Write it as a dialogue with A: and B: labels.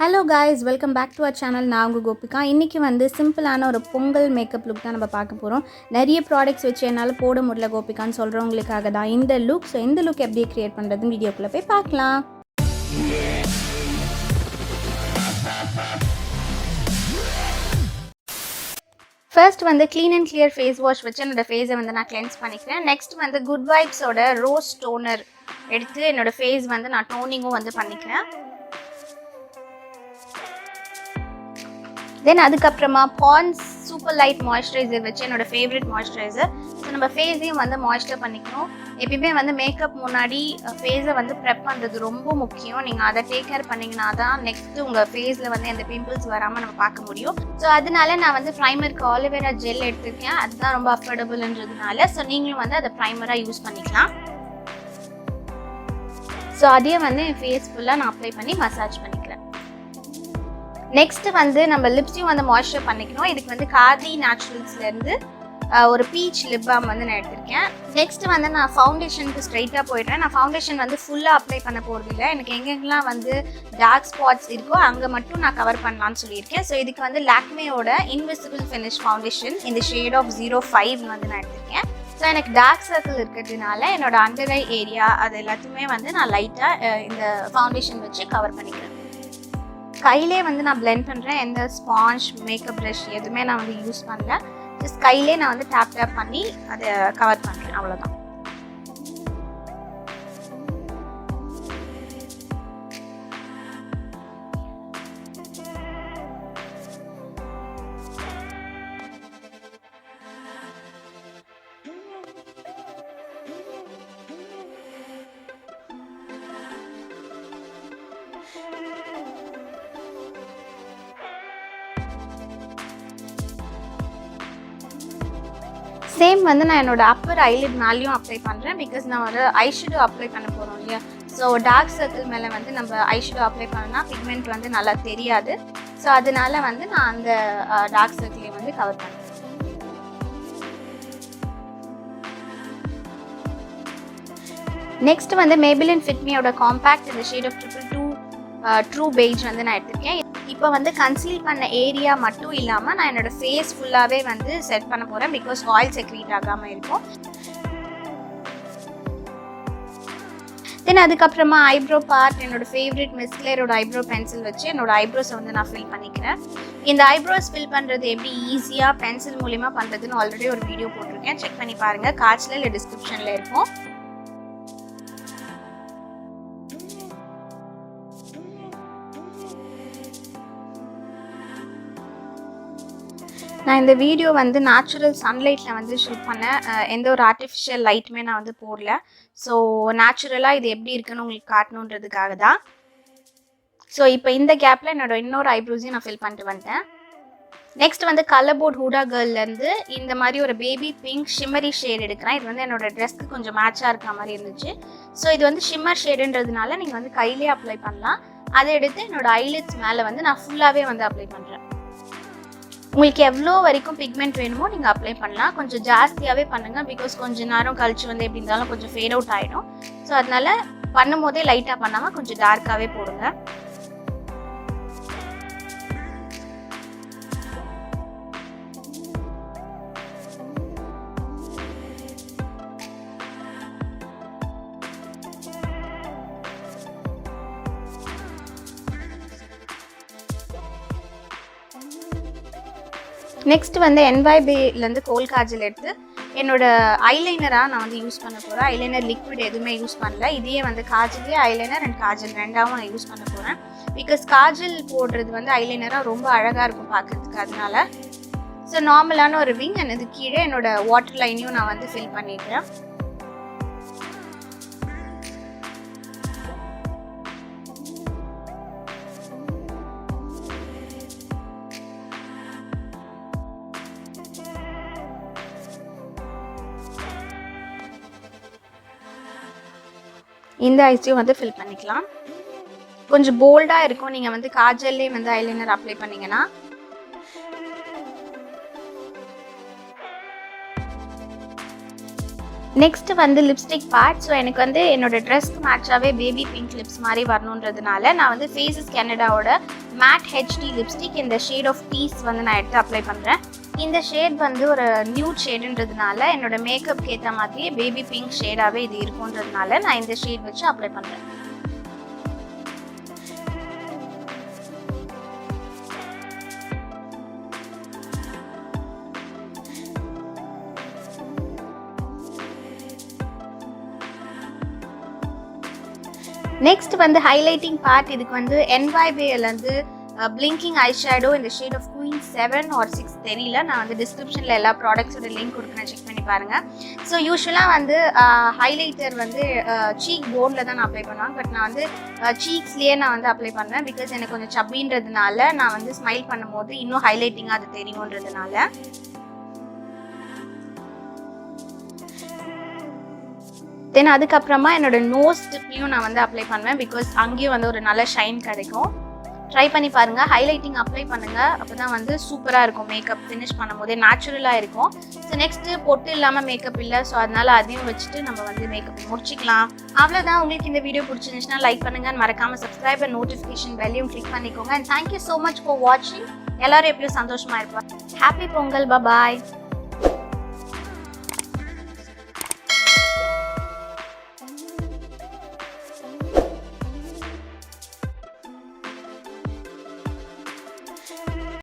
A: Hello guys, welcome back to our channel. நான் உங்க கோபிகா. இன்னைக்கு வந்து சிம்பிளான ஒரு பொங்கல் மேக்கப் லுக் தான் நம்ம பார்க்க போறோம். நிறைய ப்ராடக்ட்ஸ் வச்சு என்னால போட முடியல கோபிகான்னு சொல்றவங்களுக்காக தான் இந்த லுக். சோ இந்த லுக் எப்படி கிரியேட் பண்றதுன்னு வீடியோக்குள்ள போய் பார்க்கலாம். ஃபர்ஸ்ட் வந்து clean and clear face wash வச்சு என்னோட ஃபேஸை வந்து நான் கிளென்ஸ் பண்ணிக்கிறேன். நெக்ஸ்ட் வந்து குட் வைப்ஸோட ரோஸ் டோனர் எடுத்து என்னோட ஃபேஸ் வந்து நான் டோனிங்கும் வந்து பண்ணிக்கிறேன். தென் அதுக்கப்புறமா பான்ஸ் சூப்பர் லைட் மாய்ஸ்சரைசர் வச்சு என்னோட ஃபேவரட் மாய்ஸ்சரைசர். ஸோ நம்ம ஃபேஸையும் வந்து மாய்ஸ்சர் பண்ணிக்கணும். எப்பயுமே வந்து மேக்கப் முன்னாடி ஃபேஸை வந்து ப்ரெப் பண்ணுறது ரொம்ப முக்கியம். நீங்கள் அதை டேக் கேர் பண்ணிங்கன்னா தான் நெக்ஸ்ட்டு உங்கள் ஃபேஸில் வந்து எந்த பிம்பிள்ஸ் வராமல் நம்ம பார்க்க முடியும். ஸோ அதனால நான் வந்து ப்ரைமருக்கு ஆலிவேரா ஜெல் எடுத்திருக்கேன். அதுதான் ரொம்ப அஃபோர்டபுள்ன்றதுனால. ஸோ நீங்களும் வந்து அதை ப்ரைமராக யூஸ் பண்ணிக்கலாம். ஸோ அதையும் வந்து என் ஃபேஸ் ஃபுல்லாக நான் அப்ளை பண்ணி மசாஜ் பண்ணிக்கிறேன். நெக்ஸ்ட் வந்து நம்ம லிப்ஸையும் வந்து மாய்ஸ்சர் பண்ணிக்கணும். இதுக்கு வந்து காதி நேச்சுரல்ஸ்லேருந்து ஒரு பீச் லிப் பாம் வந்து நான் எடுத்திருக்கேன். நெக்ஸ்ட் வந்து நான் ஃபவுண்டேஷனுக்கு ஸ்ட்ரைட்டாக போயிடுறேன். நான் ஃபவுண்டேஷன் வந்து ஃபுல்லாக அப்ளை பண்ண போகிறதில்ல. எனக்கு எங்கெங்கெல்லாம் வந்து டார்க் ஸ்பாட்ஸ் இருக்கோ அங்கே மட்டும் நான் கவர் பண்ணலான்னு சொல்லியிருக்கேன். ஸோ இதுக்கு வந்து லாக்மேயோட இன்விசிபிள் ஃபினிஷ் ஃபவுண்டேஷன் இந்த ஷேட் ஆஃப் 05 வந்து நான் எடுத்திருக்கேன். ஸோ எனக்கு டார்க் சர்க்கிள் இருக்கிறதுனால என்னோட அண்டர் ஐ ஏரியா அது எல்லாத்தையுமே வந்து நான் லைட்டாக இந்த ஃபவுண்டேஷன் வச்சு கவர் பண்ணிக்கிறேன். கையிலே வந்து நான் பிளெண்ட் பண்ணுறேன். எந்த ஸ்பாஞ்ச் மேக்கப் ப்ரஷ் எதுவுமே நான் வந்து யூஸ் பண்ணல. ஜஸ்ட் கையிலே நான் வந்து டேப் பண்ணி அதை கவர் பண்ணுறேன், அவ்வளோதான். சேம் வந்து நான் என்னோட அப்பர் ஐலிட் மேலேயும் அப்ளை பண்ணுறேன். பிகாஸ் நான் ஒரு ஐஷேடோ அப்ளை பண்ண போகிறோம் இல்லையா. ஸோ டார்க் சர்க்கிள் மேலே வந்து நம்ம ஐஷேடோ அப்ளை பண்ணோன்னா பிக்மெண்ட் வந்து நல்லா தெரியாது. ஸோ அதனால வந்து நான் அந்த டார்க் சர்க்கிளையும் வந்து கவர் பண்ணுறேன். நெக்ஸ்ட் வந்து மேபிலின் ஃபிட்மியோட காம்பேக்ட் இந்த ஷேட் ஆஃப் 222 ட்ரூ பெய்ஜ் வந்து நான் எடுத்திருக்கேன். இப்போ வந்து கன்சீல் பண்ண ஏரியா மட்டும் இல்லாமல் நான் என்னோடய ஃபேஸ் ஃபுல்லாகவே வந்து செட் பண்ண போகிறேன். பிகாஸ் ஆயில் செக்ரீட் ஆகாமல் இருக்கும். தென் அதுக்கப்புறமா ஐப்ரோ பார்ட் என்னோட ஃபேவரட் மிஸ்க்லேரோட ஐப்ரோ பென்சில் வச்சு என்னோட ஐப்ரோஸை வந்து நான் ஃபில் பண்ணிக்கிறேன். இந்த ஐப்ரோஸ் ஃபில் பண்ணுறது எப்படி ஈஸியாக பென்சில் மூலிமா பண்ணுறதுன்னு ஆல்ரெடி ஒரு வீடியோ போட்டிருக்கேன். செக் பண்ணி பாருங்கள். கார்ட்ஸில் இல்லை டிஸ்கிரிப்ஷனில் இருக்கும். நான் இந்த வீடியோ வந்து நேச்சுரல் சன்லைட்டில் வந்து ஷூட் பண்ணேன். எந்த ஒரு ஆர்டிஃபிஷியல் லைட்டுமே நான் வந்து போடல. ஸோ நேச்சுரலாக இது எப்படி இருக்குன்னு உங்களுக்கு காட்டணுன்றதுக்காக தான். ஸோ இப்போ இந்த கேப்பில் என்னோட இன்னொரு ஐப்ரோஸையும் நான் ஃபில் பண்ணிட்டு வந்துட்டேன். நெக்ஸ்ட் வந்து கலர் போர்ட் ஹூடா கேர்ள்லேருந்து இந்த மாதிரி ஒரு பேபி பிங்க் ஷிம்மரி ஷேட் எடுக்கிறேன். இது வந்து என்னோட ட்ரெஸ்க்கு கொஞ்சம் மேட்சாக இருக்கிற மாதிரி இருந்துச்சு. ஸோ இது வந்து ஷிம்மர் ஷேடுன்றதுனால நீங்கள் வந்து கையிலே அப்ளை பண்ணலாம். அதை எடுத்து என்னோட ஐலிட்ஸ் மேலே வந்து நான் ஃபுல்லாகவே வந்து அப்ளை பண்ணுறேன். உங்களுக்கு எவ்வளோ வரைக்கும் பிக்மெண்ட் வேணுமோ நீங்கள் அப்ளை பண்ணலாம். கொஞ்சம் ஜாஸ்தியாகவே பண்ணுங்கள். பிகாஸ் கொஞ்சம் நேரம் கழிச்சு வந்து எப்படி இருந்தாலும் கொஞ்சம் ஃபேட் அவுட் ஆகிடும். ஸோ அதனால் பண்ணும் போதே லைட்டாக பண்ணாமல் கொஞ்சம் டார்க்காகவே போடுங்க. நெக்ஸ்ட் வந்து என்வைபேலேருந்து கோல் காஜல் எடுத்து என்னோட ஐலைனராக நான் வந்து யூஸ் பண்ண போகிறேன். ஐலைனர் லிக்விட் எதுவுமே யூஸ் பண்ணல. இதையே வந்து காஜலே ஐலைனர் அண்ட் காஜல் ரெண்டாவும் நான் யூஸ் பண்ண போகிறேன். பிகாஸ் காஜல் போடுறது வந்து ஐலைனராக ரொம்ப அழகாக இருக்கும் பார்க்குறதுக்கு. அதனால ஸோ நார்மலான ஒரு விங் அண்ட் இது கீழே என்னோட வாட்டர் லைனையும் நான் வந்து ஃபில் பண்ணிடுறேன். இந்த ஐஸையும் வந்து ஃபில் பண்ணிக்கலாம். கொஞ்சம் போல்டாக இருக்கும் நீங்கள் வந்து காஜல்லே வந்து ஐலைனர் அப்ளை பண்ணிங்கன்னா. நெக்ஸ்ட் வந்து லிப்ஸ்டிக் பார்ட். ஸோ எனக்கு வந்து என்னோட ட்ரெஸ்க்கு மேட்சாகவே பேபி பிங்க் லிப்ஸ் மாதிரி வரணுன்றதுனால நான் வந்து ஃபேஸஸ் கனடாவோட மேட் ஹெச்டி லிப்ஸ்டிக் இந்த ஷேட் ஆஃப் பீஸ் வந்து நான் எடுத்து அப்ளை பண்ணுறேன். இந்த ஷேட் வந்து ஒரு நியூட் ஷேடுன்றதுனால என்னோட மேக்கப்க்கு ஏற்ற மாதிரியே பேபி பிங்க் ஷேடாகவே இது இருக்குன்றதுனால நான் இந்த ஷேட் வச்சு அப்ளை பண்ணுறேன். நெக்ஸ்ட் வந்து ஹைலைட்டிங் பார்ட். இதுக்கு வந்து NYBலேருந்து பிளிங்கிங் ஐ ஷேடோ இந்த ஷேட் ஆஃப் குயின் 7 or 6 தெரியல. நான் வந்து டிஸ்கிரிப்ஷனில் எல்லா ப்ராடக்ட்ஸோட லிங்க் கொடுக்குறேன், செக் பண்ணி பாருங்கள். ஸோ யூஸ்வலாக வந்து ஹைலைட்டர் வந்து சீக் போனில் தான் நான் அப்ளை பண்ணுவேன். பட் நான் வந்து சீக்ஸ்லேயே நான் வந்து அப்ளை பண்ணுவேன். பிகாஸ் எனக்கு கொஞ்சம் சப்பின்றதுனால நான் வந்து ஸ்மைல் பண்ணும்போது இன்னும் ஹைலைட்டிங்காக அது தெரியுன்றதுனால. தென் அதுக்கப்புறமா என்னோட நோஸ் டிப்லையும் நான் வந்து அப்ளை பண்ணுவேன். பிகாஸ் அங்கேயும் வந்து ஒரு நல்ல ஷைன் கிடைக்கும். ட்ரை பண்ணி பாருங்கள், ஹைலைட்டிங் அப்ளை பண்ணுங்கள். அப்போ தான் வந்து சூப்பராக இருக்கும் மேக்கப் ஃபினிஷ் பண்ணும் போதே நேச்சுரலாக இருக்கும். ஸோ நெக்ஸ்ட்டு பொட்டு இல்லாமல் மேக்கப் இல்லை. ஸோ அதனால் அதையும் வச்சுட்டு நம்ம வந்து மேக்கப் முடிச்சிக்கலாம். அவ்வளோதான். உங்களுக்கு இந்த வீடியோ பிடிச்சிருந்துச்சுன்னா லைக் பண்ணுங்கள், மறக்காமல் சப்ஸ்கிரைப் அண்ட் நோட்டிஃபிகேஷன் பெல்லையும் கிளிக் பண்ணிக்கோங்க. And thank you so much for வாட்சிங். எல்லோரும் எப்படியும் சந்தோஷமாக இருப்பாங்க. ஹாப்பி பொங்கல். பாய்.